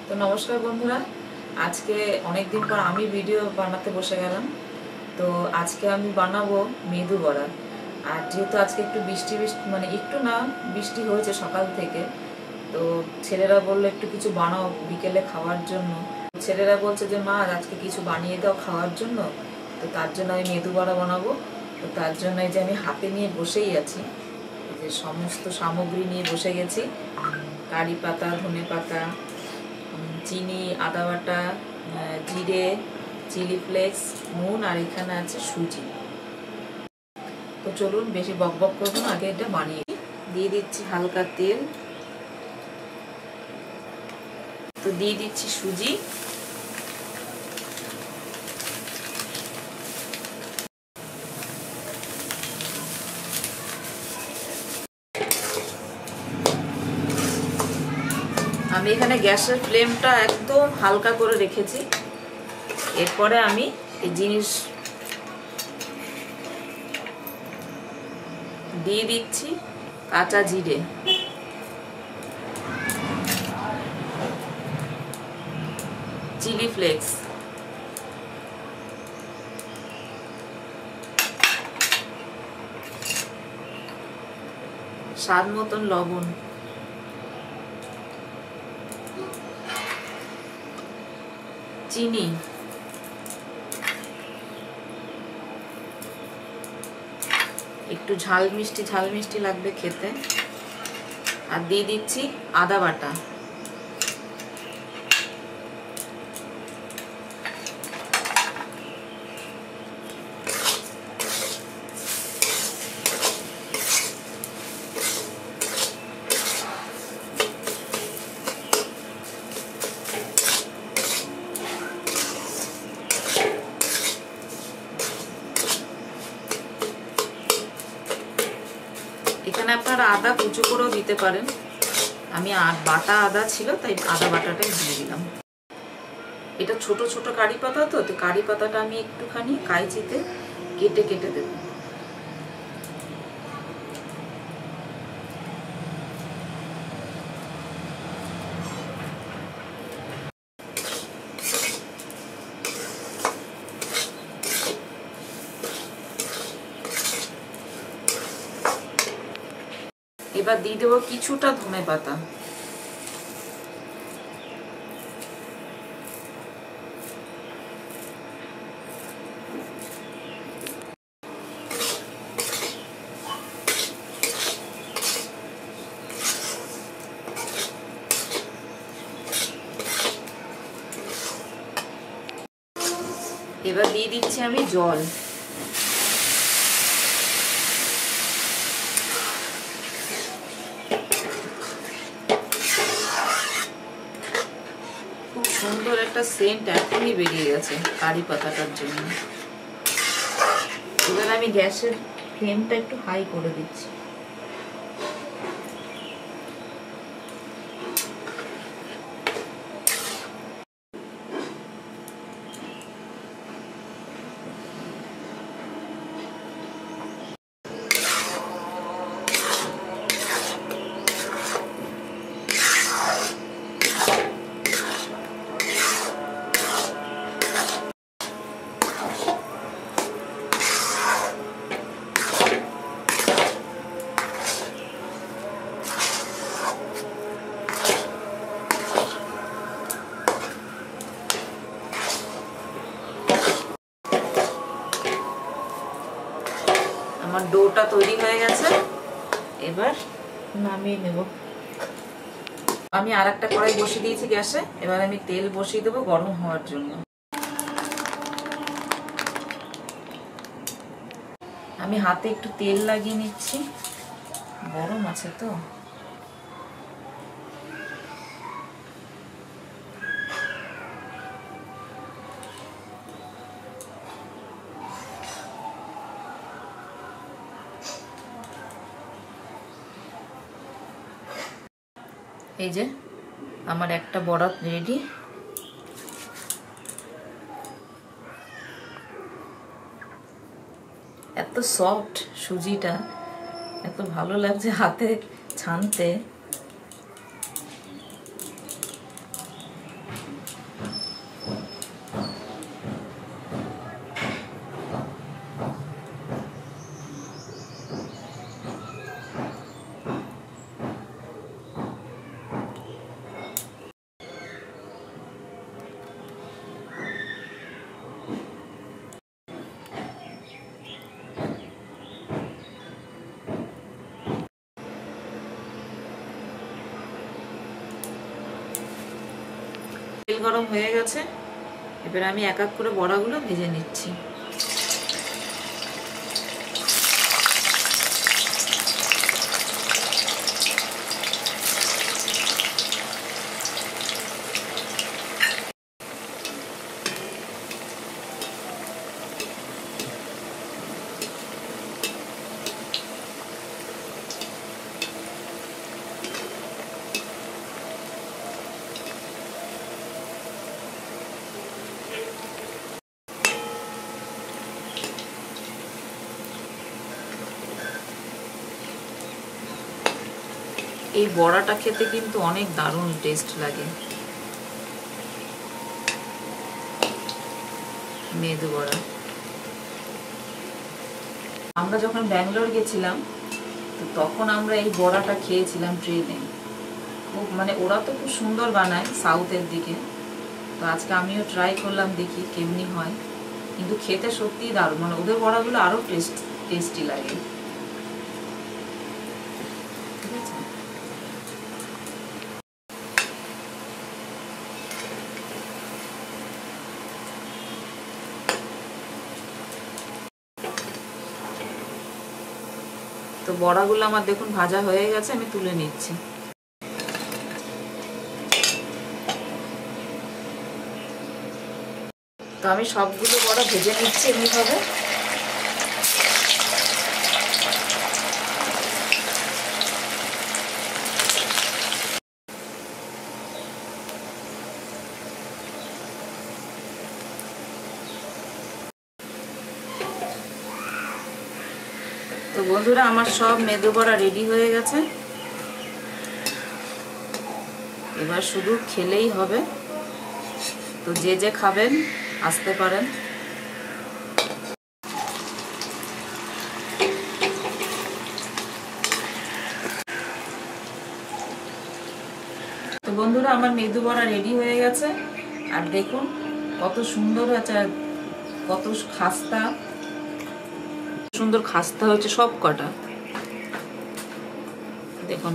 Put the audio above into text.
তো নমস্কার বন্ধুরা, আজকে অনেক দিন পর আমি ভিডিও বানাতে বসে গেলাম। তো আজকে আমি বানাবো মেদু বড়া। আর যেহেতু আজকে একটু বৃষ্টি মানে একটু না, বৃষ্টি হয়েছে সকাল থেকে। তো ছেলেরা বললো একটু কিছু বানাও বিকেলে খাওয়ার জন্য। ছেলেরা বলছে যে মা আজকে কিছু বানিয়ে দাও খাওয়ার জন্য। তো তার জন্য আমি মেদু বড়া বানাবো। তো তার জন্য এই যে আমি হাতে নিয়ে বসেই আছি, এই যে সমস্ত সামগ্রী নিয়ে বসে গেছি। কারি পাতা, ধনে পাতা, চিনি, আদা বাটা, জিরে, চিলি ফ্লেক্স, নুন, আর এখানে আছে সুজি। তো চলুন বেশি বক বক করবো না, আগে এটা বানিয়ে দিয়ে দিচ্ছি হালকা তেল। তো দিয়ে দিচ্ছি সুজি, আমি এখানে গ্যাসের ফ্লেমটা একদম হালকা করে রেখেছি। এরপরে আমি এই জিনিস দিয়ে দিচ্ছি কাঁচা জিরে, চিলি ফ্লেক্স, স্বাদ মতন লবণ, চিনি, একটু ঝাল মিষ্টি লাগবে খেতে। আর দিয়ে দিচ্ছি আদা বাটা। এখানে আপনারা আদা কুচো করেও দিতে পারেন, আমি বাটা আদা ছিল তাই আদা বাটাটাই দিয়ে দিলাম। এটা ছোট ছোট কারি পাতা, তো কারি পাতাটা আমি একটুখানি কাইচিতে কেটে কেটে দেব। এবার দিয়ে দেবো কিছুটা ধনে পাতা। এবার দিয়ে দিচ্ছি আমি জল। খুব সুন্দর একটা সেন্ট এখনই বেরিয়ে গেছে কারি পাতাটার জন্য। এবার আমি গ্যাসের ফ্লেমটা একটু হাই করে দিচ্ছি। আমার ডোটা তৈরি হয়ে গেছে, এবার নামিয়ে নেব। আমি আর একটা কড়াই বসিয়ে দিয়েছি গ্যাসে। এবার আমি তেল বসিয়ে দেবো গরম হওয়ার জন্য। আমি হাতে একটু তেল লাগিয়ে নিচ্ছি, গরম আছে তো। এই যে আমার একটা বড়া রেডি। এত সফট সুজিটা, এত ভালো লাগছে হাতে ছানতে। তেল গরম হয়ে গেছে, এবার আমি এক এক করে বড়াগুলো ভেজে নিচ্ছি। এই বড়াটা খেতে কিন্তু অনেক দারুণ টেস্ট লাগে, মেদু বড়া। আমরা যখন ব্যাঙ্গালোর গেছিলাম তো তখন আমরা এই বড়াটা খেয়েছিলাম ট্রেনে। খুব মানে ওরা তো খুব সুন্দর বানায় সাউথের দিকে, তো আজকে আমিও ট্রাই করলাম, দেখি কেমনি হয়। কিন্তু খেতে সত্যিই দারুণ, মানে ওদের বড়াগুলো আরো টেস্টি লাগে। ঠিক আছে, তো বড়াগুলো আমার দেখুন ভাজা হয়ে গেছে, আমি তুলে নিচ্ছি। তো আমি সবগুলো বড়া ভেজে নিচ্ছি এমনিভাবে। তো বন্ধুরা, আমার সব মেদু বড়া রেডি হয়ে গেছে, এবার শুধু খেলেই হবে। তো যে যে খাবেন আসতে পারেন। তো বন্ধুরা, আমার মেদু বড়া রেডি হয়ে গেছে, আর দেখুন কত সুন্দর হয়েছে, কত খাস্তা, সুন্দর খাস্তা হয়েছে সব কটা। দেখুন